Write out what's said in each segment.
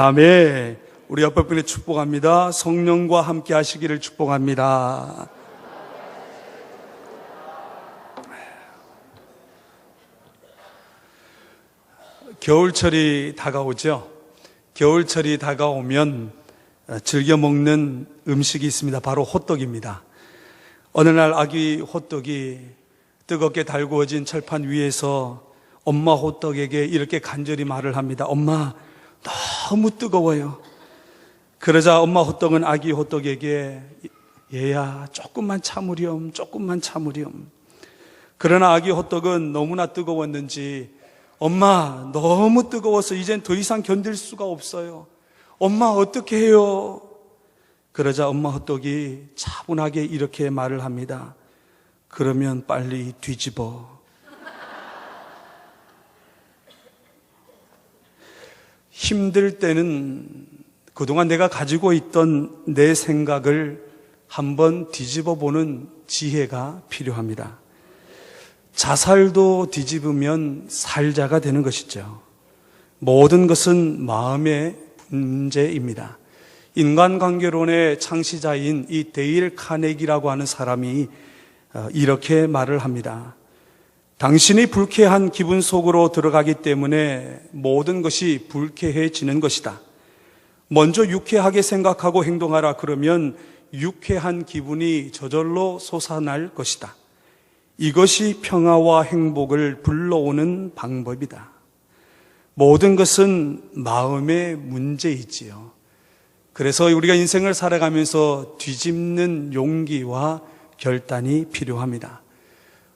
아멘. 우리 옆에 분에 축복합니다. 성령과 함께 하시기를 축복합니다. 겨울철이 다가오죠. 겨울철이 다가오면 즐겨 먹는 음식이 있습니다. 바로 호떡입니다. 어느 날 아기 호떡이 뜨겁게 달구어진 철판 위에서 엄마 호떡에게 이렇게 간절히 말을 합니다. 엄마, 너무 뜨거워요. 그러자 엄마 호떡은 아기 호떡에게 얘야, 조금만 참으렴. 그러나 아기 호떡은 너무나 뜨거웠는지 엄마, 너무 뜨거워서 이젠 더 이상 견딜 수가 없어요. 엄마, 어떻게 해요? 그러자 엄마 호떡이 차분하게 이렇게 말을 합니다. 그러면 빨리 뒤집어. 힘들 때는 그동안 내가 가지고 있던 내 생각을 한번 뒤집어 보는 지혜가 필요합니다. 자살도 뒤집으면 살자가 되는 것이죠. 모든 것은 마음의 문제입니다. 인간관계론의 창시자인 이 데일 카네기라고 하는 사람이 이렇게 말을 합니다. 당신이 불쾌한 기분 속으로 들어가기 때문에 모든 것이 불쾌해지는 것이다. 먼저 유쾌하게 생각하고 행동하라. 그러면 유쾌한 기분이 저절로 솟아날 것이다. 이것이 평화와 행복을 불러오는 방법이다. 모든 것은 마음의 문제이지요. 그래서 우리가 인생을 살아가면서 뒤집는 용기와 결단이 필요합니다.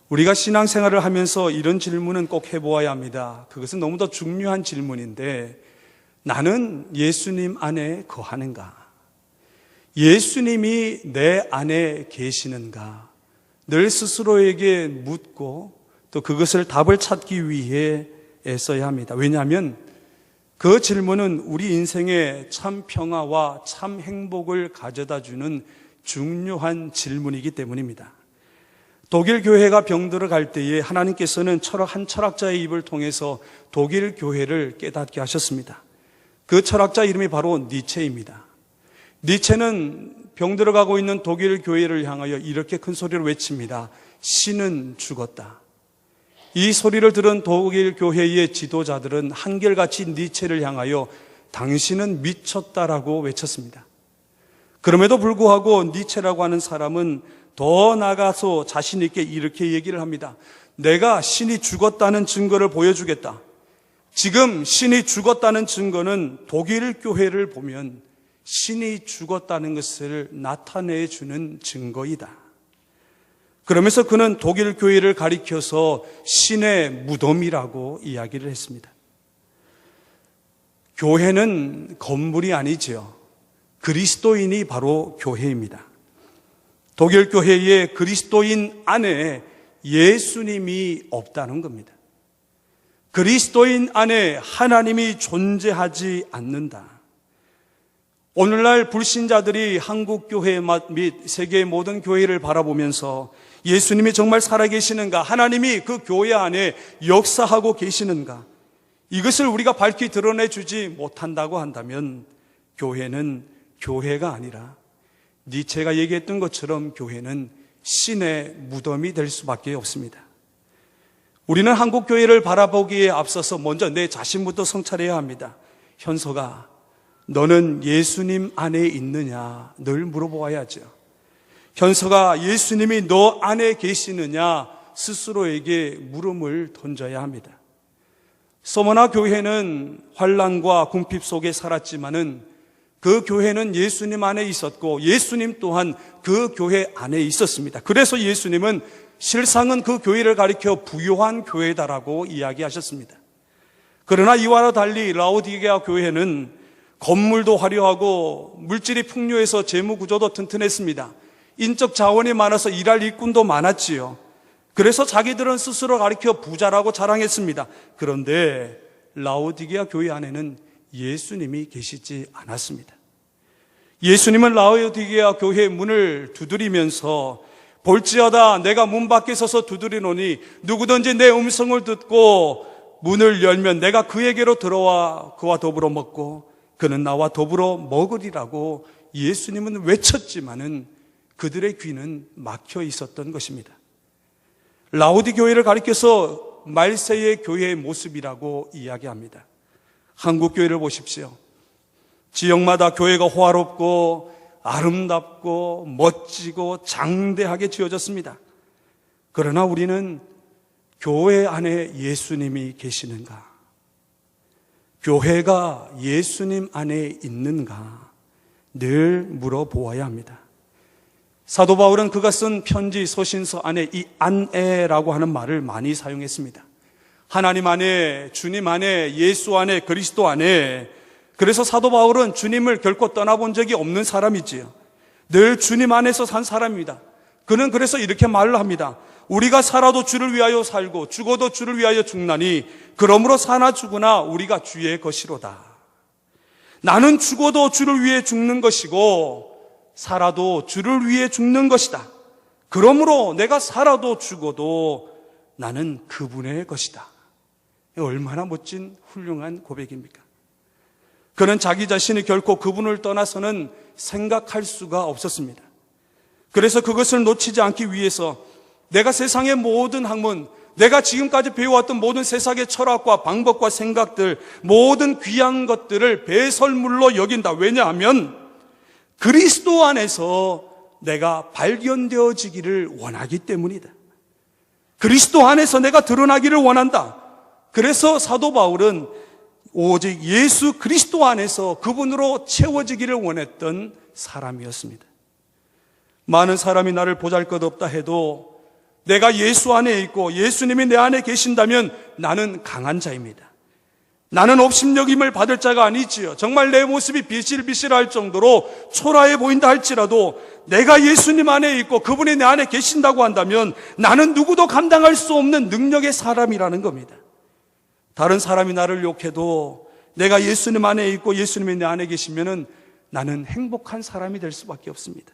우리가 신앙생활을 하면서 이런 질문은 꼭 해보아야 합니다. 그것은 너무도 중요한 질문인데, 나는 예수님 안에 거하는가? 예수님이 내 안에 계시는가? 늘 스스로에게 묻고 또 그것을 답을 찾기 위해 애써야 합니다. 왜냐하면 그 질문은 우리 인생에 참 평화와 참 행복을 가져다주는 중요한 질문이기 때문입니다. 독일 교회가 병들어 갈 때에 하나님께서는 한 철학자의 입을 통해서 독일 교회를 깨닫게 하셨습니다. 그 철학자 이름이 바로 니체입니다. 니체는 병들어가고 있는 독일 교회를 향하여 이렇게 큰 소리로 외칩니다. 신은 죽었다. 이 소리를 들은 독일 교회의 지도자들은 한결같이 니체를 향하여 당신은 미쳤다라고 외쳤습니다. 그럼에도 불구하고 니체라고 하는 사람은 더 나가서 자신 있게 이렇게 얘기를 합니다. 내가 신이 죽었다는 증거를 보여주겠다. 지금 신이 죽었다는 증거는 독일 교회를 보면 신이 죽었다는 것을 나타내 주는 증거이다. 그러면서 그는 독일 교회를 가리켜서 신의 무덤이라고 이야기를 했습니다. 교회는 건물이 아니죠. 그리스도인이 바로 교회입니다. 독일 교회의 그리스도인 안에 예수님이 없다는 겁니다. 그리스도인 안에 하나님이 존재하지 않는다. 오늘날 불신자들이 한국 교회 및 세계의 모든 교회를 바라보면서 예수님이 정말 살아계시는가? 하나님이 그 교회 안에 역사하고 계시는가? 이것을 우리가 밝히 드러내주지 못한다고 한다면 교회는 교회가 아니라 니체가 얘기했던 것처럼 교회는 신의 무덤이 될 수밖에 없습니다. 우리는 한국 교회를 바라보기에 앞서서 먼저 내 자신부터 성찰해야 합니다. 현서가 너는 예수님 안에 있느냐? 늘 물어보아야죠. 현서가 예수님이 너 안에 계시느냐? 스스로에게 물음을 던져야 합니다. 서머나 교회는 환난과 궁핍 속에 살았지만은 그 교회는 예수님 안에 있었고 예수님 또한 그 교회 안에 있었습니다. 그래서 예수님은 실상은 그 교회를 가리켜 부요한 교회다라고 이야기하셨습니다. 그러나 이와는 달리 라오디게아 교회는 건물도 화려하고 물질이 풍요해서 재무 구조도 튼튼했습니다. 인적 자원이 많아서 일할 일꾼도 많았지요. 그래서 자기들은 스스로 가리켜 부자라고 자랑했습니다. 그런데 라오디게아 교회 안에는 예수님이 계시지 않았습니다. 예수님은 라오디게아 교회의 문을 두드리면서 볼지어다 내가 문 밖에 서서 두드리노니 누구든지 내 음성을 듣고 문을 열면 내가 그에게로 들어와 그와 더불어 먹고 그는 나와 더불어 먹으리라고 예수님은 외쳤지만은 그들의 귀는 막혀 있었던 것입니다. 라오디 교회를 가리켜서 말세의 교회의 모습이라고 이야기합니다. 한국 교회를 보십시오. 지역마다 교회가 호화롭고 아름답고 멋지고 장대하게 지어졌습니다. 그러나 우리는 교회 안에 예수님이 계시는가? 교회가 예수님 안에 있는가? 늘 물어보아야 합니다. 사도 바울은 그가 쓴 편지 서신서 안에 이 안에라고 하는 말을 많이 사용했습니다. 하나님 안에, 주님 안에, 예수 안에, 그리스도 안에. 그래서 사도 바울은 주님을 결코 떠나본 적이 없는 사람이지요. 늘 주님 안에서 산 사람입니다. 그는 그래서 이렇게 말을 합니다. 우리가 살아도 주를 위하여 살고 죽어도 주를 위하여 죽나니 그러므로 사나 죽으나 우리가 주의 것이로다. 나는 죽어도 주를 위해 죽는 것이고 살아도 주를 위해 죽는 것이다. 그러므로 내가 살아도 죽어도 나는 그분의 것이다. 얼마나 멋진 훌륭한 고백입니까? 그는 자기 자신이 결코 그분을 떠나서는 생각할 수가 없었습니다. 그래서 그것을 놓치지 않기 위해서 내가 세상의 모든 학문, 내가 지금까지 배워왔던 모든 세상의 철학과 방법과 생각들, 모든 귀한 것들을 배설물로 여긴다. 왜냐하면 그리스도 안에서 내가 발견되어지기를 원하기 때문이다. 그리스도 안에서 내가 드러나기를 원한다. 그래서 사도 바울은 오직 예수 그리스도 안에서 그분으로 채워지기를 원했던 사람이었습니다. 많은 사람이 나를 보잘것없다 해도 내가 예수 안에 있고 예수님이 내 안에 계신다면 나는 강한 자입니다. 나는 업신여김을 받을 자가 아니지요. 정말 내 모습이 비실비실할 정도로 초라해 보인다 할지라도 내가 예수님 안에 있고 그분이 내 안에 계신다고 한다면 나는 누구도 감당할 수 없는 능력의 사람이라는 겁니다. 다른 사람이 나를 욕해도 내가 예수님 안에 있고 예수님이 내 안에 계시면은 나는 행복한 사람이 될 수밖에 없습니다.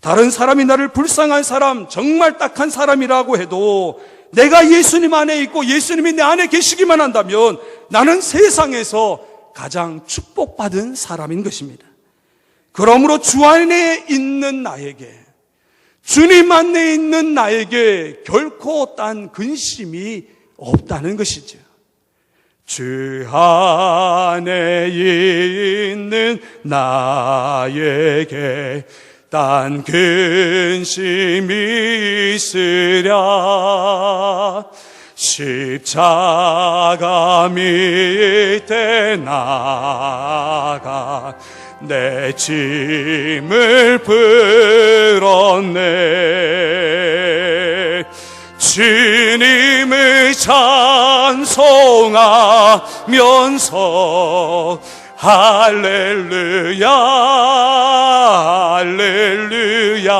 다른 사람이 나를 불쌍한 사람, 정말 딱한 사람이라고 해도 내가 예수님 안에 있고 예수님이 내 안에 계시기만 한다면 나는 세상에서 가장 축복받은 사람인 것입니다. 그러므로 주 안에 있는 나에게, 주님 안에 있는 나에게 결코 딴 근심이 없다는 것이죠. 주 안에 있는 나에게 딴 근심이 있으랴. 십자가 밑에 나가 내 짐을 풀었네. 주님을 찬송하면서 할렐루야 할렐루야.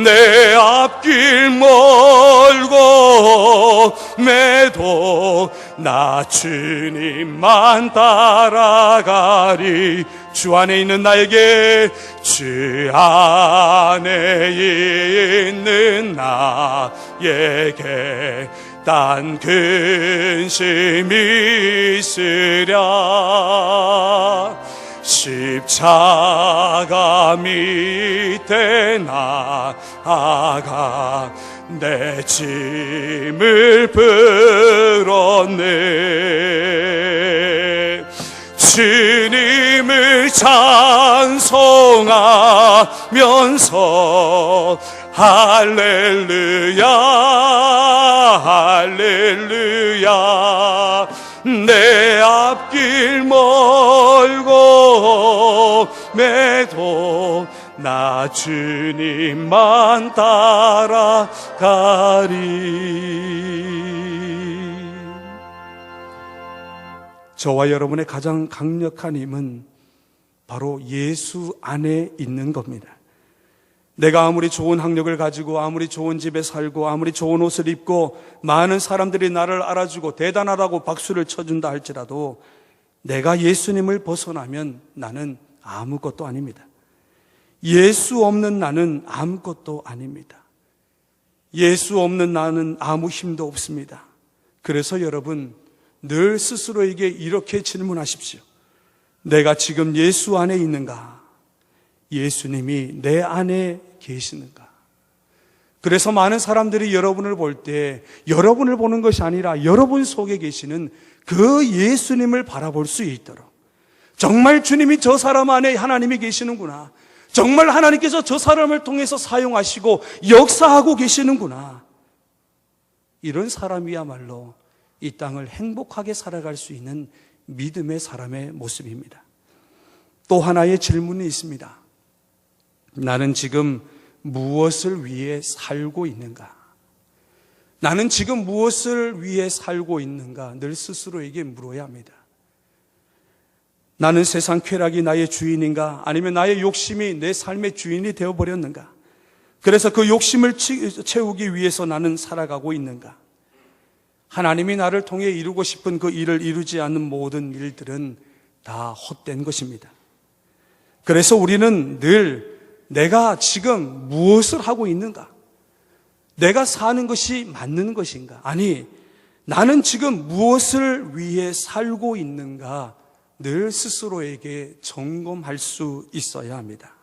내 앞길 멀고 매도 나 주님만 따라가리. 주 안에 있는 나에게, 주 안에 있는 나에게 딴 근심이 있으랴. 십자가 밑에 나아가 내 짐을 풀었네. 주님을 찬송하면서 할렐루야 할렐루야. 내 앞길 멀고 매도 나 주님만 따라가리. 저와 여러분의 가장 강력한 힘은 바로 예수 안에 있는 겁니다. 내가 아무리 좋은 학력을 가지고 아무리 좋은 집에 살고 아무리 좋은 옷을 입고 많은 사람들이 나를 알아주고 대단하다고 박수를 쳐준다 할지라도 내가 예수님을 벗어나면 나는 아무것도 아닙니다. 예수 없는 나는 아무것도 아닙니다. 예수 없는 나는 아무 힘도 없습니다. 그래서 여러분 늘 스스로에게 이렇게 질문하십시오. 내가 지금 예수 안에 있는가? 예수님이 내 안에 계시는가? 그래서 많은 사람들이 여러분을 볼 때 여러분을 보는 것이 아니라 여러분 속에 계시는 그 예수님을 바라볼 수 있도록, 정말 주님이 저 사람 안에 하나님이 계시는구나, 정말 하나님께서 저 사람을 통해서 사용하시고 역사하고 계시는구나, 이런 사람이야말로 이 땅을 행복하게 살아갈 수 있는 믿음의 사람의 모습입니다. 또 하나의 질문이 있습니다. 나는 지금 무엇을 위해 살고 있는가? 나는 지금 무엇을 위해 살고 있는가? 늘 스스로에게 물어야 합니다. 나는 세상 쾌락이 나의 주인인가? 아니면 나의 욕심이 내 삶의 주인이 되어버렸는가? 그래서 그 욕심을 채우기 위해서 나는 살아가고 있는가? 하나님이 나를 통해 이루고 싶은 그 일을 이루지 않는 모든 일들은 다 헛된 것입니다. 그래서 우리는 늘 내가 지금 무엇을 하고 있는가? 내가 사는 것이 맞는 것인가? 아니, 나는 지금 무엇을 위해 살고 있는가? 늘 스스로에게 점검할 수 있어야 합니다.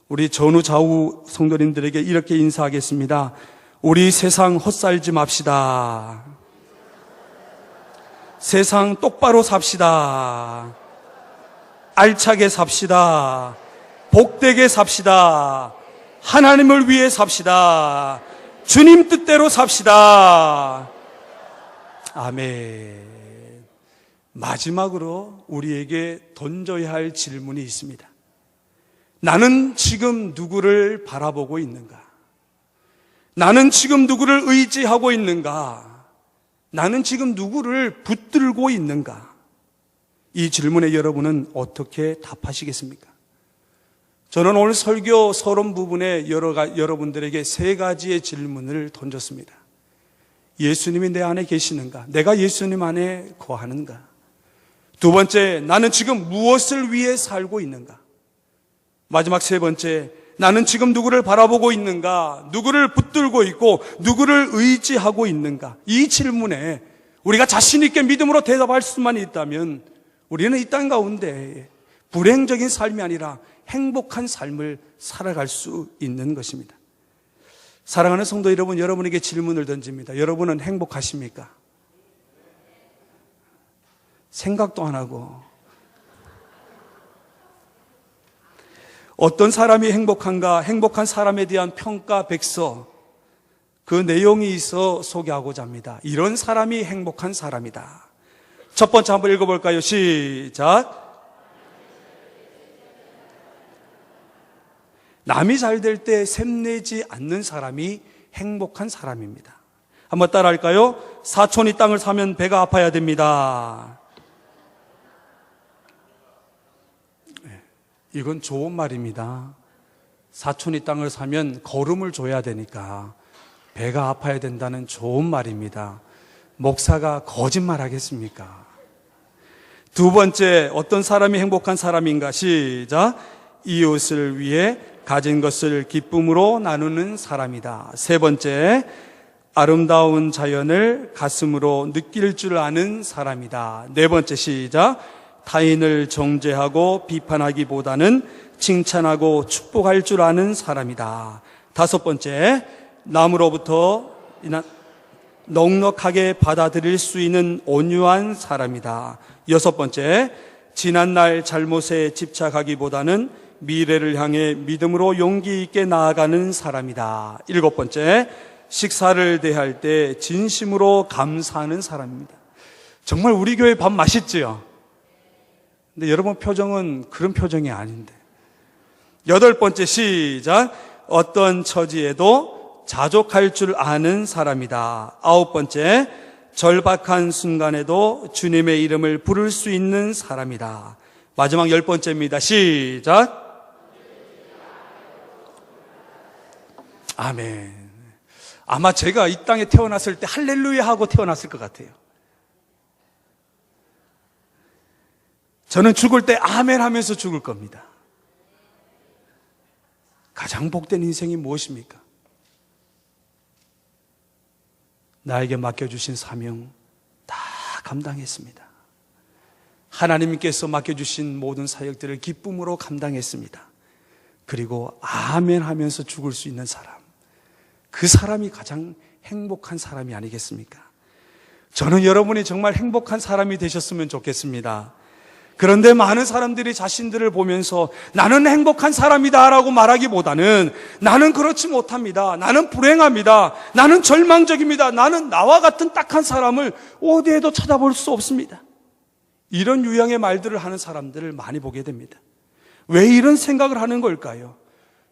우리 전후 좌우 성도님들에게 이렇게 인사하겠습니다. 우리 세상 헛살지 맙시다. 세상 똑바로 삽시다. 알차게 삽시다. 복되게 삽시다. 하나님을 위해 삽시다. 주님 뜻대로 삽시다. 아멘. 마지막으로 우리에게 던져야 할 질문이 있습니다. 나는 지금 누구를 바라보고 있는가? 나는 지금 누구를 의지하고 있는가? 나는 지금 누구를 붙들고 있는가? 이 질문에 여러분은 어떻게 답하시겠습니까? 저는 오늘 설교 서론 부분에 여러분들에게 세 가지의 질문을 던졌습니다. 예수님이 내 안에 계시는가? 내가 예수님 안에 거하는가? 두 번째, 나는 지금 무엇을 위해 살고 있는가? 마지막 세 번째, 나는 지금 누구를 바라보고 있는가? 누구를 붙들고 있고 누구를 의지하고 있는가? 이 질문에 우리가 자신 있게 믿음으로 대답할 수만 있다면 우리는 이 땅 가운데 불행적인 삶이 아니라 행복한 삶을 살아갈 수 있는 것입니다. 사랑하는 성도 여러분, 여러분에게 질문을 던집니다. 여러분은 행복하십니까? 생각도 안 하고. 어떤 사람이 행복한가? 행복한 사람에 대한 평가 백서, 그 내용이 있어 소개하고자 합니다. 이런 사람이 행복한 사람이다. 첫 번째 한번 읽어볼까요? 시작. 남이 잘 될 때 샘내지 않는 사람이 행복한 사람입니다. 한번 따라 할까요? 사촌이 땅을 사면 배가 아파야 됩니다. 이건 좋은 말입니다. 사촌이 땅을 사면 거름을 줘야 되니까 배가 아파야 된다는 좋은 말입니다. 목사가 거짓말 하겠습니까? 두 번째, 어떤 사람이 행복한 사람인가? 시작. 이웃을 위해 가진 것을 기쁨으로 나누는 사람이다. 세 번째, 아름다운 자연을 가슴으로 느낄 줄 아는 사람이다. 네 번째, 시작. 타인을 정죄하고 비판하기보다는 칭찬하고 축복할 줄 아는 사람이다. 다섯 번째, 남으로부터 넉넉하게 받아들일 수 있는 온유한 사람이다. 여섯 번째, 지난날 잘못에 집착하기보다는 미래를 향해 믿음으로 용기 있게 나아가는 사람이다. 일곱 번째, 식사를 대할 때 진심으로 감사하는 사람입니다. 정말 우리 교회 밥 맛있지요? 근데 여러분 표정은 그런 표정이 아닌데. 여덟 번째, 시작. 어떤 처지에도 자족할 줄 아는 사람이다. 아홉 번째, 절박한 순간에도 주님의 이름을 부를 수 있는 사람이다. 마지막 열 번째입니다. 시작. 아멘. 아마 제가 이 땅에 태어났을 때 할렐루야 하고 태어났을 것 같아요. 저는 죽을 때 아멘 하면서 죽을 겁니다. 가장 복된 인생이 무엇입니까? 나에게 맡겨주신 사명 다 감당했습니다. 하나님께서 맡겨주신 모든 사역들을 기쁨으로 감당했습니다. 그리고 아멘 하면서 죽을 수 있는 사람, 그 사람이 가장 행복한 사람이 아니겠습니까? 저는 여러분이 정말 행복한 사람이 되셨으면 좋겠습니다. 그런데 많은 사람들이 자신들을 보면서 나는 행복한 사람이다 라고 말하기보다는 나는 그렇지 못합니다, 나는 불행합니다, 나는 절망적입니다, 나는 나와 같은 딱한 사람을 어디에도 찾아볼 수 없습니다, 이런 유형의 말들을 하는 사람들을 많이 보게 됩니다. 왜 이런 생각을 하는 걸까요?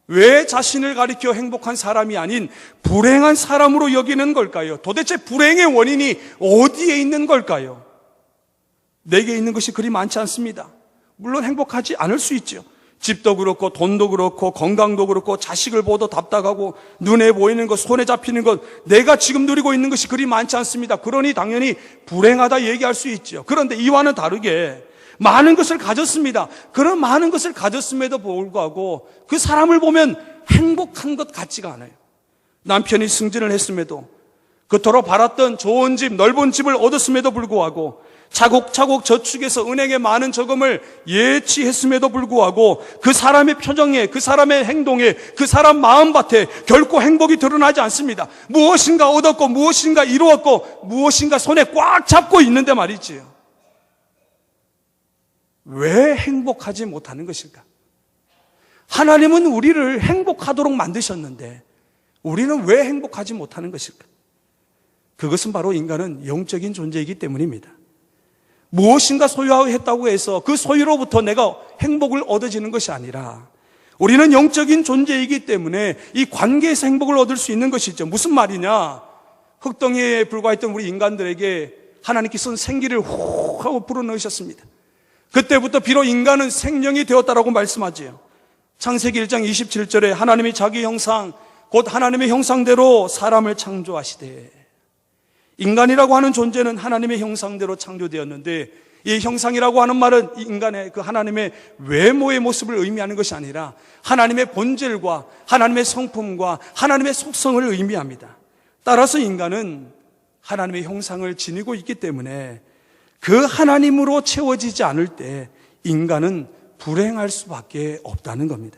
왜 자신을 가리켜 행복한 사람이 아닌 불행한 사람으로 여기는 걸까요? 도대체 불행의 원인이 어디에 있는 걸까요? 내게 있는 것이 그리 많지 않습니다. 물론 행복하지 않을 수 있죠. 집도 그렇고 돈도 그렇고 건강도 그렇고 자식을 보도 답답하고 눈에 보이는 것, 손에 잡히는 것, 내가 지금 누리고 있는 것이 그리 많지 않습니다. 그러니 당연히 불행하다 얘기할 수 있죠. 그런데 이와는 다르게 많은 것을 가졌습니다. 그런 많은 것을 가졌음에도 불구하고 그 사람을 보면 행복한 것 같지가 않아요. 남편이 승진을 했음에도, 그토록 바랐던 좋은 집, 넓은 집을 얻었음에도 불구하고, 차곡차곡 저축해서 은행에 많은 저금을 예치했음에도 불구하고 그 사람의 표정에, 그 사람의 행동에, 그 사람 마음밭에 결코 행복이 드러나지 않습니다. 무엇인가 얻었고 무엇인가 이루었고 무엇인가 손에 꽉 잡고 있는데 말이지요. 왜 행복하지 못하는 것일까? 하나님은 우리를 행복하도록 만드셨는데 우리는 왜 행복하지 못하는 것일까? 그것은 바로 인간은 영적인 존재이기 때문입니다. 무엇인가 소유했다고 해서 그 소유로부터 내가 행복을 얻어지는 것이 아니라 우리는 영적인 존재이기 때문에 이 관계에서 행복을 얻을 수 있는 것이죠. 무슨 말이냐? 흙덩이에 불과했던 우리 인간들에게 하나님께서는 생기를 후 하고 불어넣으셨습니다. 그때부터 비록 인간은 생명이 되었다라고 말씀하지요. 창세기 1장 27절에 하나님이 자기 형상, 곧 하나님의 형상대로 사람을 창조하시되, 인간이라고 하는 존재는 하나님의 형상대로 창조되었는데 이 형상이라고 하는 말은 인간의 그 하나님의 외모의 모습을 의미하는 것이 아니라 하나님의 본질과 하나님의 성품과 하나님의 속성을 의미합니다. 따라서 인간은 하나님의 형상을 지니고 있기 때문에 그 하나님으로 채워지지 않을 때 인간은 불행할 수밖에 없다는 겁니다.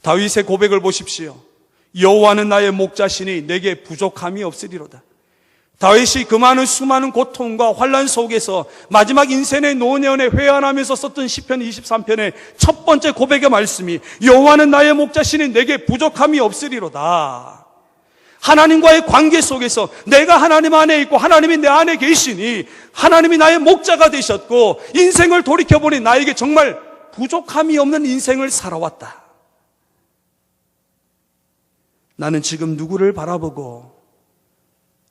다윗의 고백을 보십시오. 여호와는 나의 목자시니 내게 부족함이 없으리로다. 다윗이 그 많은 수많은 고통과 환난 속에서 마지막 인생의 노년에 회한하면서 썼던 시편 23편의 첫 번째 고백의 말씀이 여호와는 나의 목자시니 내게 부족함이 없으리로다. 하나님과의 관계 속에서 내가 하나님 안에 있고 하나님이 내 안에 계시니 하나님이 나의 목자가 되셨고 인생을 돌이켜보니 나에게 정말 부족함이 없는 인생을 살아왔다. 나는 지금 누구를 바라보고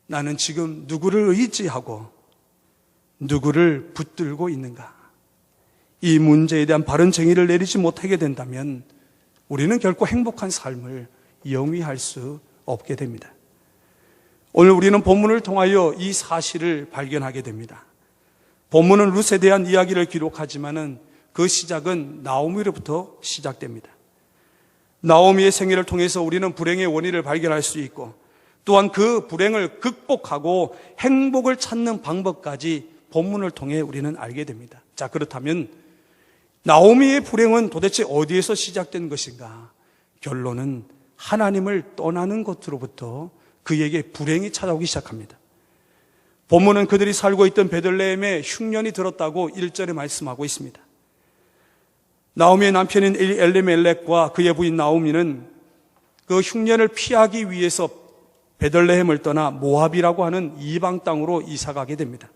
나는 지금 누구를 의지하고 누구를 붙들고 있는가? 이 문제에 대한 바른 정의를 내리지 못하게 된다면 우리는 결코 행복한 삶을 영위할 수 없게 됩니다. 오늘 우리는 본문을 통하여 이 사실을 발견하게 됩니다. 본문은 룻에 대한 이야기를 기록하지만은 그 시작은 나오미로부터 시작됩니다. 나오미의 생애를 통해서 우리는 불행의 원인을 발견할 수 있고 또한 그 불행을 극복하고 행복을 찾는 방법까지 본문을 통해 우리는 알게 됩니다. 자, 그렇다면 나오미의 불행은 도대체 어디에서 시작된 것인가? 결론은 하나님을 떠나는 것으로부터 그에게 불행이 찾아오기 시작합니다. 본문은 그들이 살고 있던 베들레헴에 흉년이 들었다고 1절에 말씀하고 있습니다. 나오미의 남편인 엘리멜렉과 그의 부인 나오미는 그 흉년을 피하기 위해서 베들레헴을 떠나 모압이라고 하는 이방 땅으로 이사가게 됩니다.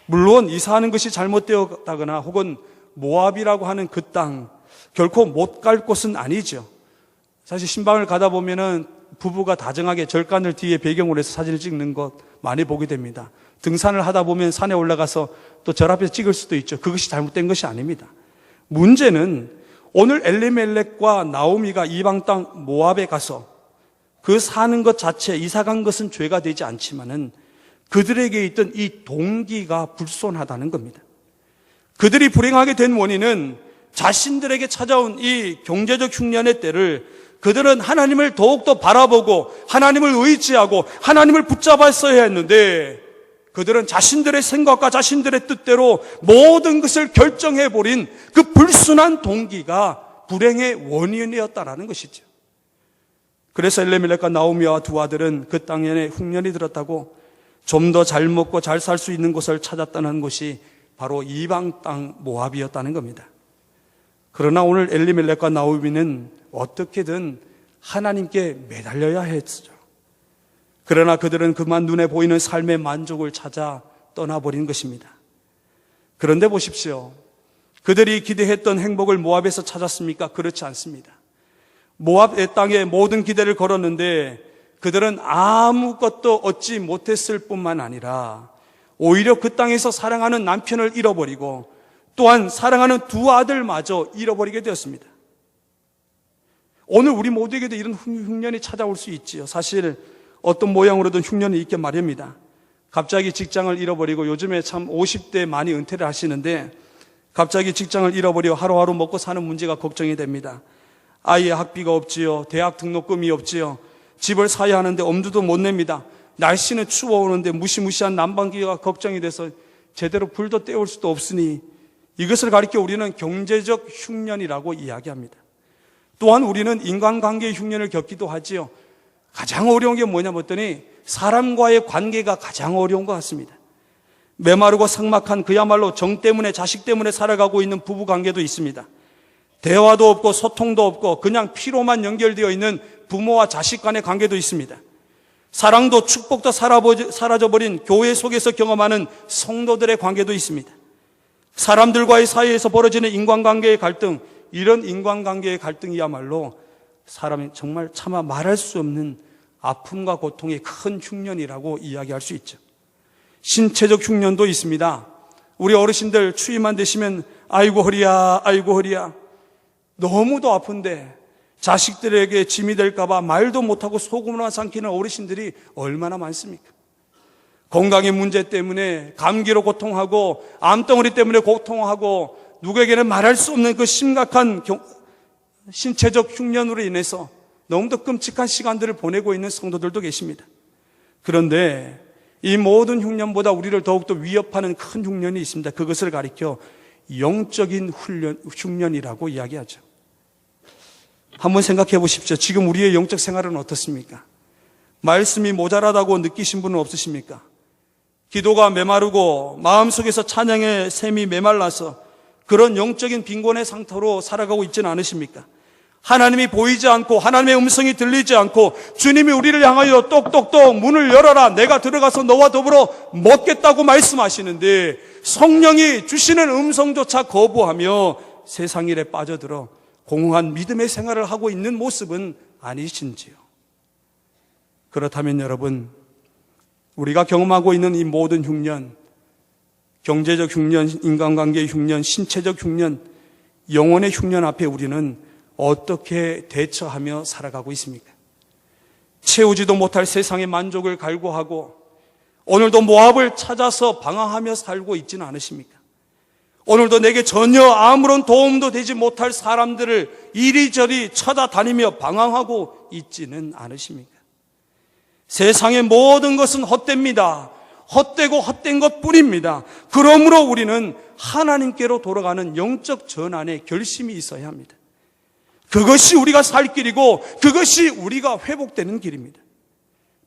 물론 이사하는 것이 잘못되었다거나 혹은 모압이라고 하는 그 땅 결코 못 갈 곳은 아니죠. 사실 신방을 가다 보면은 부부가 다정하게 절간을 뒤에 배경으로 해서 사진을 찍는 것 많이 보게 됩니다. 등산을 하다 보면 산에 올라가서 또 절 앞에서 찍을 수도 있죠. 그것이 잘못된 것이 아닙니다. 문제는 오늘 엘리멜렉과 나오미가 이방 땅 모압에 가서 그 사는 것 자체, 이사간 것은 죄가 되지 않지만은 그들에게 있던 이 동기가 불손하다는 겁니다. 그들이 불행하게 된 원인은 자신들에게 찾아온 이 경제적 흉년의 때를 그들은 하나님을 더욱더 바라보고 하나님을 의지하고 하나님을 붙잡았어야 했는데 그들은 자신들의 생각과 자신들의 뜻대로 모든 것을 결정해버린 그 불순한 동기가 불행의 원인이었다라는 것이죠. 그래서 엘리멜렉과 나오미와 두 아들은 그 땅에 흉년이 들었다고 좀 더 잘 먹고 잘 살 수 있는 곳을 찾았다는 것이 바로 이방 땅 모압이었다는 겁니다. 그러나 오늘 엘리멜렉과 나오미는 어떻게든 하나님께 매달려야 했죠. 그러나 그들은 그만 눈에 보이는 삶의 만족을 찾아 떠나버린 것입니다. 그런데 보십시오. 그들이 기대했던 행복을 모압에서 찾았습니까? 그렇지 않습니다. 모압의 땅에 모든 기대를 걸었는데 그들은 아무것도 얻지 못했을 뿐만 아니라 오히려 그 땅에서 사랑하는 남편을 잃어버리고 또한 사랑하는 두 아들마저 잃어버리게 되었습니다. 오늘 우리 모두에게도 이런 흉년이 찾아올 수 있지요. 사실 어떤 모양으로든 흉년이 있게 마련입니다. 갑자기 직장을 잃어버리고 요즘에 참 50대 많이 은퇴를 하시는데 갑자기 직장을 잃어버리고 하루하루 먹고 사는 문제가 걱정이 됩니다. 아이의 학비가 없지요. 대학 등록금이 없지요. 집을 사야 하는데 엄두도 못 냅니다. 날씨는 추워오는데 무시무시한 난방기가 걱정이 돼서 제대로 불도 때울 수도 없으니 이것을 가리켜 우리는 경제적 흉년이라고 이야기합니다. 또한 우리는 인간관계의 흉년을 겪기도 하지요. 가장 어려운 게 뭐냐 봤더니 사람과의 관계가 가장 어려운 것 같습니다. 메마르고 삭막한 그야말로 정 때문에 자식 때문에 살아가고 있는 부부관계도 있습니다. 대화도 없고 소통도 없고 그냥 피로만 연결되어 있는 부모와 자식 간의 관계도 있습니다. 사랑도 축복도 사라져버린 교회 속에서 경험하는 성도들의 관계도 있습니다. 사람들과의 사이에서 벌어지는 인간관계의 갈등, 이런 인간관계의 갈등이야말로 사람이 정말 차마 말할 수 없는 아픔과 고통의 큰 흉년이라고 이야기할 수 있죠. 신체적 흉년도 있습니다. 우리 어르신들 추위만 되시면 아이고 허리야, 아이고 허리야. 너무도 아픈데 자식들에게 짐이 될까 봐 말도 못하고 속으로만 삼키는 어르신들이 얼마나 많습니까? 건강의 문제 때문에 감기로 고통하고 암덩어리 때문에 고통하고 누구에게는 말할 수 없는 그 심각한 신체적 흉년으로 인해서 너무도 끔찍한 시간들을 보내고 있는 성도들도 계십니다. 그런데 이 모든 흉년보다 우리를 더욱더 위협하는 큰 흉년이 있습니다. 그것을 가리켜 영적인 흉년이라고 이야기하죠. 한번 생각해 보십시오. 지금 우리의 영적 생활은 어떻습니까? 말씀이 모자라다고 느끼신 분은 없으십니까? 기도가 메마르고 마음속에서 찬양의 샘이 메말라서 그런 영적인 빈곤의 상태로 살아가고 있지는 않으십니까? 하나님이 보이지 않고 하나님의 음성이 들리지 않고 주님이 우리를 향하여 똑똑똑 문을 열어라, 내가 들어가서 너와 더불어 먹겠다고 말씀하시는데 성령이 주시는 음성조차 거부하며 세상 일에 빠져들어 공허한 믿음의 생활을 하고 있는 모습은 아니신지요? 그렇다면 여러분, 우리가 경험하고 있는 이 모든 흉년, 경제적 흉년, 인간관계의 흉년, 신체적 흉년, 영혼의 흉년 앞에 우리는 어떻게 대처하며 살아가고 있습니까? 채우지도 못할 세상의 만족을 갈구하고 오늘도 모압을 찾아서 방황하며 살고 있지는 않으십니까? 오늘도 내게 전혀 아무런 도움도 되지 못할 사람들을 이리저리 찾아다니며 방황하고 있지는 않으십니까? 세상의 모든 것은 헛됩니다. 헛되고 헛된 것뿐입니다. 그러므로 우리는 하나님께로 돌아가는 영적 전환의 결심이 있어야 합니다. 그것이 우리가 살 길이고 그것이 우리가 회복되는 길입니다.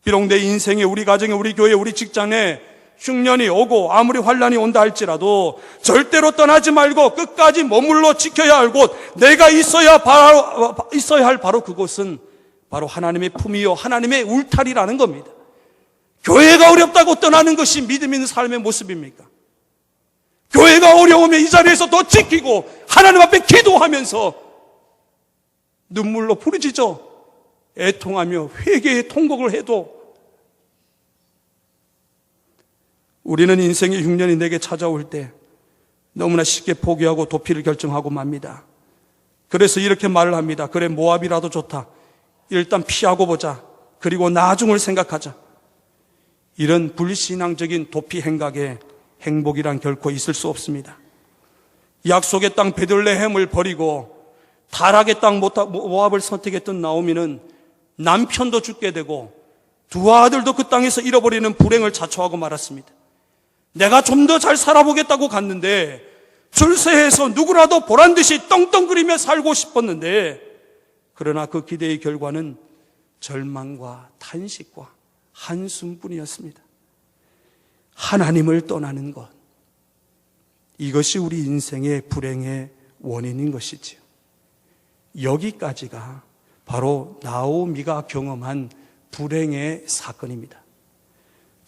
비록 내 인생에, 우리 가정에, 우리 교회, 우리 직장에 흉년이 오고 아무리 환난이 온다 할지라도 절대로 떠나지 말고 끝까지 머물러 지켜야 할 곳, 내가 있어야 할 바로 그곳은 바로 하나님의 품이요 하나님의 울타리라는 겁니다. 교회가 어렵다고 떠나는 것이 믿음 있는 삶의 모습입니까? 교회가 어려우면 이 자리에서 더 지키고 하나님 앞에 기도하면서 눈물로 부르짖어 애통하며 회개의 통곡을 해도 우리는 인생의 흉년이 내게 찾아올 때 너무나 쉽게 포기하고 도피를 결정하고 맙니다. 그래서 이렇게 말을 합니다. 그래, 모압이라도 좋다. 일단 피하고 보자. 그리고 나중을 생각하자. 이런 불신앙적인 도피 행각에 행복이란 결코 있을 수 없습니다. 약속의 땅 베들레헴을 버리고 타락의 땅 모압을 선택했던 나오미는 남편도 죽게 되고 두 아들도 그 땅에서 잃어버리는 불행을 자초하고 말았습니다. 내가 좀 더 잘 살아보겠다고 갔는데 출세해서 누구라도 보란듯이 떵떵거리며 살고 싶었는데, 그러나 그 기대의 결과는 절망과 탄식과 한숨뿐이었습니다. 하나님을 떠나는 것, 이것이 우리 인생의 불행의 원인인 것이지요. 여기까지가 바로 나오미가 경험한 불행의 사건입니다.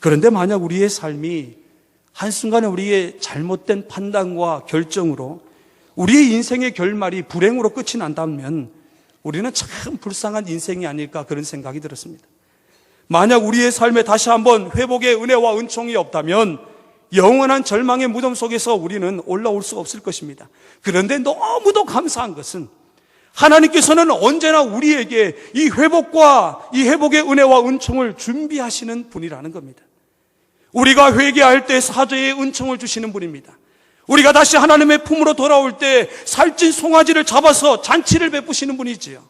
그런데 만약 우리의 삶이 한순간에 우리의 잘못된 판단과 결정으로 우리의 인생의 결말이 불행으로 끝이 난다면 우리는 참 불쌍한 인생이 아닐까, 그런 생각이 들었습니다. 만약 우리의 삶에 다시 한번 회복의 은혜와 은총이 없다면 영원한 절망의 무덤 속에서 우리는 올라올 수 없을 것입니다. 그런데 너무도 감사한 것은 하나님께서는 언제나 우리에게 이 회복과 이 회복의 은혜와 은총을 준비하시는 분이라는 겁니다. 우리가 회개할 때 사죄의 은총을 주시는 분입니다. 우리가 다시 하나님의 품으로 돌아올 때 살찐 송아지를 잡아서 잔치를 베푸시는 분이지요.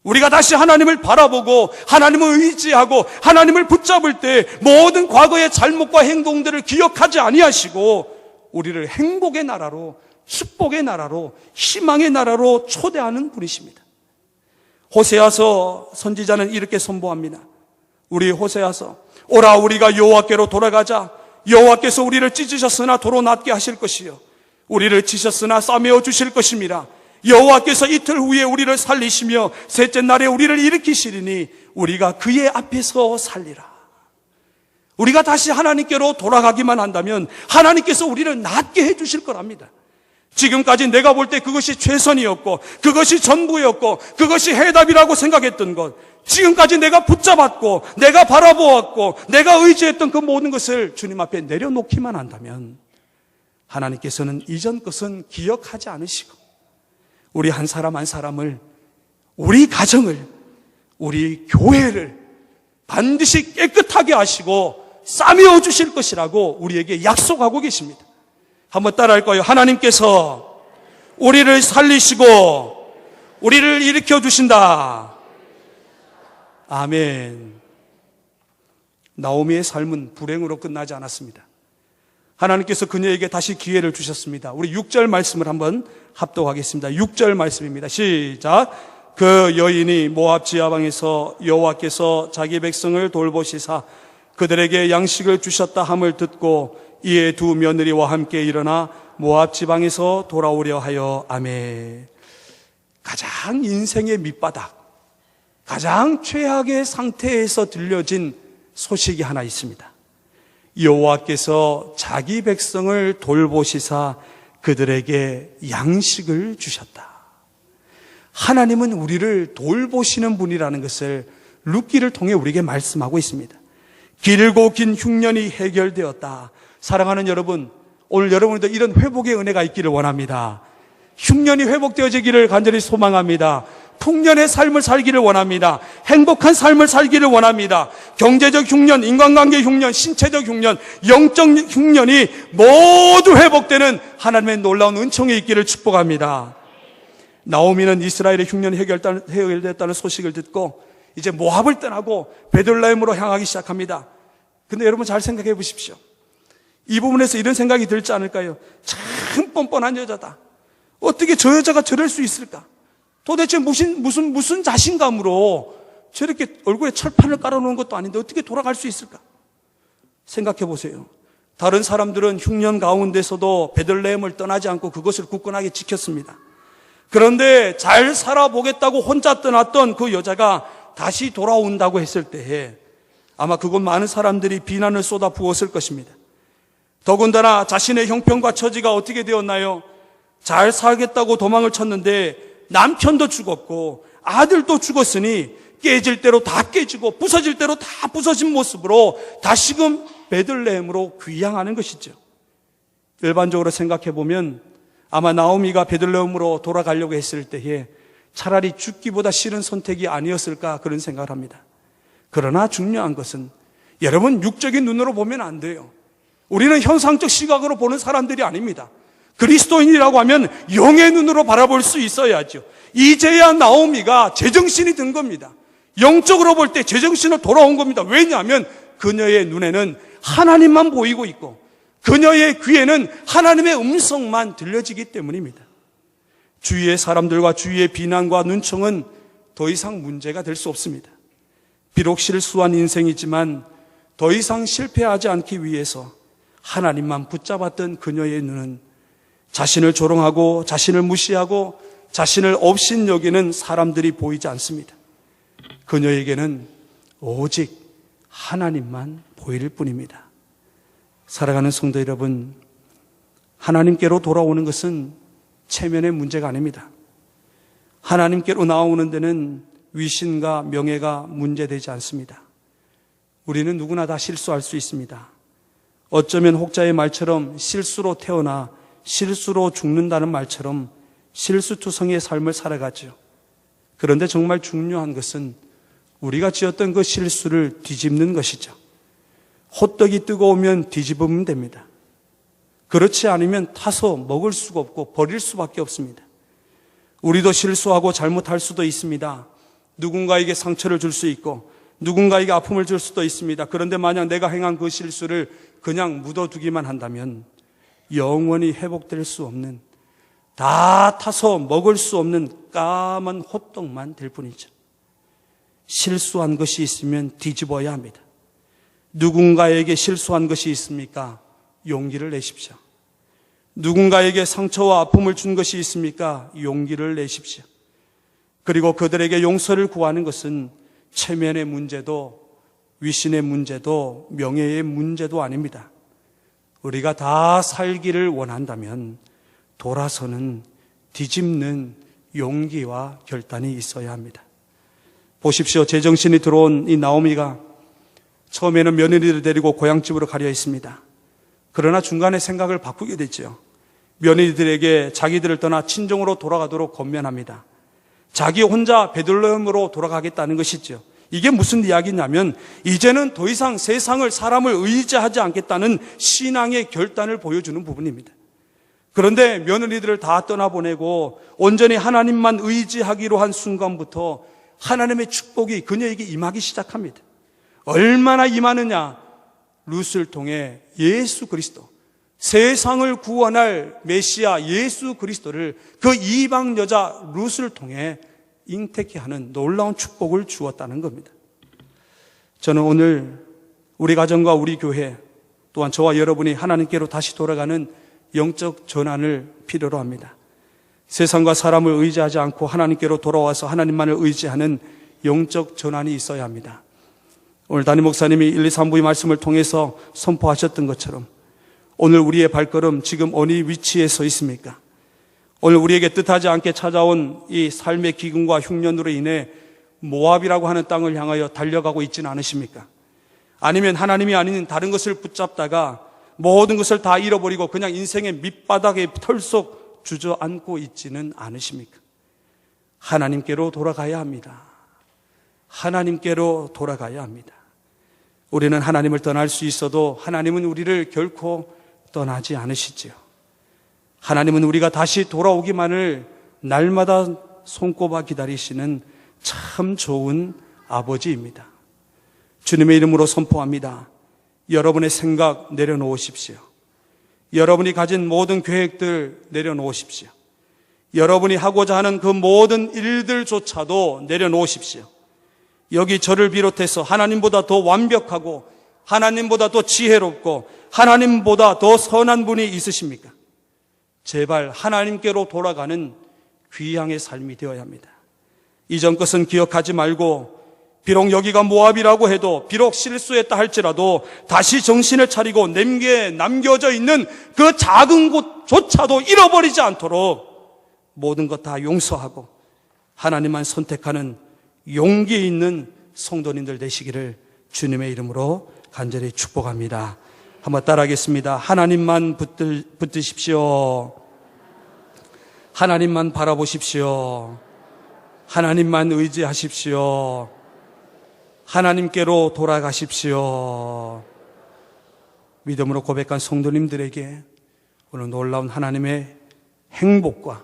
우리가 다시 하나님을 바라보고 하나님을 의지하고 하나님을 붙잡을 때 모든 과거의 잘못과 행동들을 기억하지 아니하시고 우리를 행복의 나라로, 축복의 나라로, 희망의 나라로 초대하는 분이십니다. 호세아서 선지자는 이렇게 선포합니다. 우리 호세아서, 오라 우리가 여호와께로 돌아가자. 여호와께서 우리를 찢으셨으나 도로 낫게 하실 것이요 우리를 치셨으나 싸매어 주실 것입니다. 여호와께서 이틀 후에 우리를 살리시며 셋째 날에 우리를 일으키시리니 우리가 그의 앞에서 살리라. 우리가 다시 하나님께로 돌아가기만 한다면 하나님께서 우리를 낫게 해주실 거랍니다. 지금까지 내가 볼 때 그것이 최선이었고 그것이 전부였고 그것이 해답이라고 생각했던 것, 지금까지 내가 붙잡았고 내가 바라보았고 내가 의지했던 그 모든 것을 주님 앞에 내려놓기만 한다면 하나님께서는 이전 것은 기억하지 않으시고 우리 한 사람 한 사람을, 우리 가정을, 우리 교회를 반드시 깨끗하게 하시고 싸매어 주실 것이라고 우리에게 약속하고 계십니다. 한번 따라할까요? 하나님께서 우리를 살리시고 우리를 일으켜 주신다. 아멘. 나오미의 삶은 불행으로 끝나지 않았습니다. 하나님께서 그녀에게 다시 기회를 주셨습니다. 우리 6절 말씀을 한번 합독하겠습니다. 6절 말씀입니다. 시작. 그 여인이 모압 지하방에서 여호와께서 자기 백성을 돌보시사 그들에게 양식을 주셨다 함을 듣고 이에 두 며느리와 함께 일어나 모압 지방에서 돌아오려 하여. 아멘. 가장 인생의 밑바닥, 가장 최악의 상태에서 들려진 소식이 하나 있습니다. 여호와께서 자기 백성을 돌보시사 그들에게 양식을 주셨다. 하나님은 우리를 돌보시는 분이라는 것을 룻기를 통해 우리에게 말씀하고 있습니다. 길고 긴 흉년이 해결되었다. 사랑하는 여러분, 오늘 여러분도 이런 회복의 은혜가 있기를 원합니다. 흉년이 회복되어지기를 간절히 소망합니다. 풍년의 삶을 살기를 원합니다. 행복한 삶을 살기를 원합니다. 경제적 흉년, 인간관계 흉년, 신체적 흉년, 영적 흉년이 모두 회복되는 하나님의 놀라운 은총이 있기를 축복합니다. 나오미는 이스라엘의 흉년이 해결됐다는 소식을 듣고 이제 모압을 떠나고 베들레헴으로 향하기 시작합니다. 근데 여러분 잘 생각해 보십시오. 이 부분에서 이런 생각이 들지 않을까요? 참 뻔뻔한 여자다. 어떻게 저 여자가 저럴 수 있을까? 도대체 무슨 자신감으로 저렇게 얼굴에 철판을 깔아놓은 것도 아닌데 어떻게 돌아갈 수 있을까? 생각해 보세요. 다른 사람들은 흉년 가운데서도 베들레헴을 떠나지 않고 그것을 굳건하게 지켰습니다. 그런데 잘 살아보겠다고 혼자 떠났던 그 여자가 다시 돌아온다고 했을 때에 아마 그곳 많은 사람들이 비난을 쏟아 부었을 것입니다. 더군다나 자신의 형편과 처지가 어떻게 되었나요? 잘 살겠다고 도망을 쳤는데 남편도 죽었고 아들도 죽었으니 깨질 대로 다 깨지고 부서질 대로 다 부서진 모습으로 다시금 베들레헴으로 귀향하는 것이죠. 일반적으로 생각해 보면 아마 나오미가 베들레헴으로 돌아가려고 했을 때에 차라리 죽기보다 싫은 선택이 아니었을까 그런 생각을 합니다. 그러나 중요한 것은 여러분 육적인 눈으로 보면 안 돼요. 우리는 현상적 시각으로 보는 사람들이 아닙니다. 그리스도인이라고 하면 영의 눈으로 바라볼 수 있어야죠. 이제야 나오미가 제정신이 든 겁니다. 영적으로 볼 때 제정신으로 돌아온 겁니다. 왜냐하면 그녀의 눈에는 하나님만 보이고 있고 그녀의 귀에는 하나님의 음성만 들려지기 때문입니다. 주위의 사람들과 주위의 비난과 눈총은 더 이상 문제가 될 수 없습니다. 비록 실수한 인생이지만 더 이상 실패하지 않기 위해서 하나님만 붙잡았던 그녀의 눈은 자신을 조롱하고 자신을 무시하고 자신을 업신여기는 사람들이 보이지 않습니다. 그녀에게는 오직 하나님만 보일 뿐입니다. 살아가는 성도 여러분, 하나님께로 돌아오는 것은 체면의 문제가 아닙니다. 하나님께로 나오는 데는 위신과 명예가 문제되지 않습니다. 우리는 누구나 다 실수할 수 있습니다. 어쩌면 혹자의 말처럼 실수로 태어나 실수로 죽는다는 말처럼 실수투성이의 삶을 살아가죠. 그런데 정말 중요한 것은 우리가 지었던 그 실수를 뒤집는 것이죠. 호떡이 뜨거우면 뒤집으면 됩니다. 그렇지 않으면 타서 먹을 수가 없고 버릴 수밖에 없습니다. 우리도 실수하고 잘못할 수도 있습니다. 누군가에게 상처를 줄 수 있고 누군가에게 아픔을 줄 수도 있습니다. 그런데 만약 내가 행한 그 실수를 그냥 묻어두기만 한다면 영원히 회복될 수 없는, 다 타서 먹을 수 없는 까만 호떡만 될 뿐이죠. 실수한 것이 있으면 뒤집어야 합니다. 누군가에게 실수한 것이 있습니까? 용기를 내십시오. 누군가에게 상처와 아픔을 준 것이 있습니까? 용기를 내십시오. 그리고 그들에게 용서를 구하는 것은 체면의 문제도 위신의 문제도 명예의 문제도 아닙니다. 우리가 다 살기를 원한다면 돌아서는, 뒤집는 용기와 결단이 있어야 합니다. 보십시오. 제정신이 들어온 이 나오미가 처음에는 며느리를 데리고 고향집으로 가려 했습니다. 그러나 중간에 생각을 바꾸게 됐죠. 며느리들에게 자기들을 떠나 친정으로 돌아가도록 권면합니다. 자기 혼자 베들레헴으로 돌아가겠다는 것이죠. 이게 무슨 이야기냐면 이제는 더 이상 세상을, 사람을 의지하지 않겠다는 신앙의 결단을 보여주는 부분입니다. 그런데 며느리들을 다 떠나보내고 온전히 하나님만 의지하기로 한 순간부터 하나님의 축복이 그녀에게 임하기 시작합니다. 얼마나 임하느냐? 룻을 통해 예수 그리스도, 세상을 구원할 메시아 예수 그리스도를 그 이방 여자 룻을 통해 잉태케 하는 놀라운 축복을 주었다는 겁니다. 저는 오늘 우리 가정과 우리 교회 또한 저와 여러분이 하나님께로 다시 돌아가는 영적 전환을 필요로 합니다. 세상과 사람을 의지하지 않고 하나님께로 돌아와서 하나님만을 의지하는 영적 전환이 있어야 합니다. 오늘 담임 목사님이 1, 2, 3부의 말씀을 통해서 선포하셨던 것처럼 오늘 우리의 발걸음 지금 어느 위치에 서 있습니까? 오늘 우리에게 뜻하지 않게 찾아온 이 삶의 기근과 흉년으로 인해 모압이라고 하는 땅을 향하여 달려가고 있지는 않으십니까? 아니면 하나님이 아닌 다른 것을 붙잡다가 모든 것을 다 잃어버리고 그냥 인생의 밑바닥에 털썩 주저앉고 있지는 않으십니까? 하나님께로 돌아가야 합니다. 하나님께로 돌아가야 합니다. 우리는 하나님을 떠날 수 있어도 하나님은 우리를 결코 떠나지 않으시지요. 하나님은 우리가 다시 돌아오기만을 날마다 손꼽아 기다리시는 참 좋은 아버지입니다. 주님의 이름으로 선포합니다. 여러분의 생각 내려놓으십시오. 여러분이 가진 모든 계획들 내려놓으십시오. 여러분이 하고자 하는 그 모든 일들조차도 내려놓으십시오. 여기 저를 비롯해서 하나님보다 더 완벽하고 하나님보다 더 지혜롭고 하나님보다 더 선한 분이 있으십니까? 제발 하나님께로 돌아가는 귀향의 삶이 되어야 합니다. 이전 것은 기억하지 말고 비록 여기가 모압이라고 해도 비록 실수했다 할지라도 다시 정신을 차리고 내게 남겨져 있는 그 작은 곳조차도 잃어버리지 않도록 모든 것 다 용서하고 하나님만 선택하는 용기 있는 성도님들 되시기를 주님의 이름으로 간절히 축복합니다. 한번 따라하겠습니다. 하나님만 붙드십시오. 하나님만 바라보십시오. 하나님만 의지하십시오. 하나님께로 돌아가십시오. 믿음으로 고백한 성도님들에게 오늘 놀라운 하나님의 행복과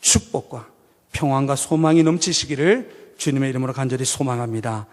축복과 평안과 소망이 넘치시기를 주님의 이름으로 간절히 소망합니다.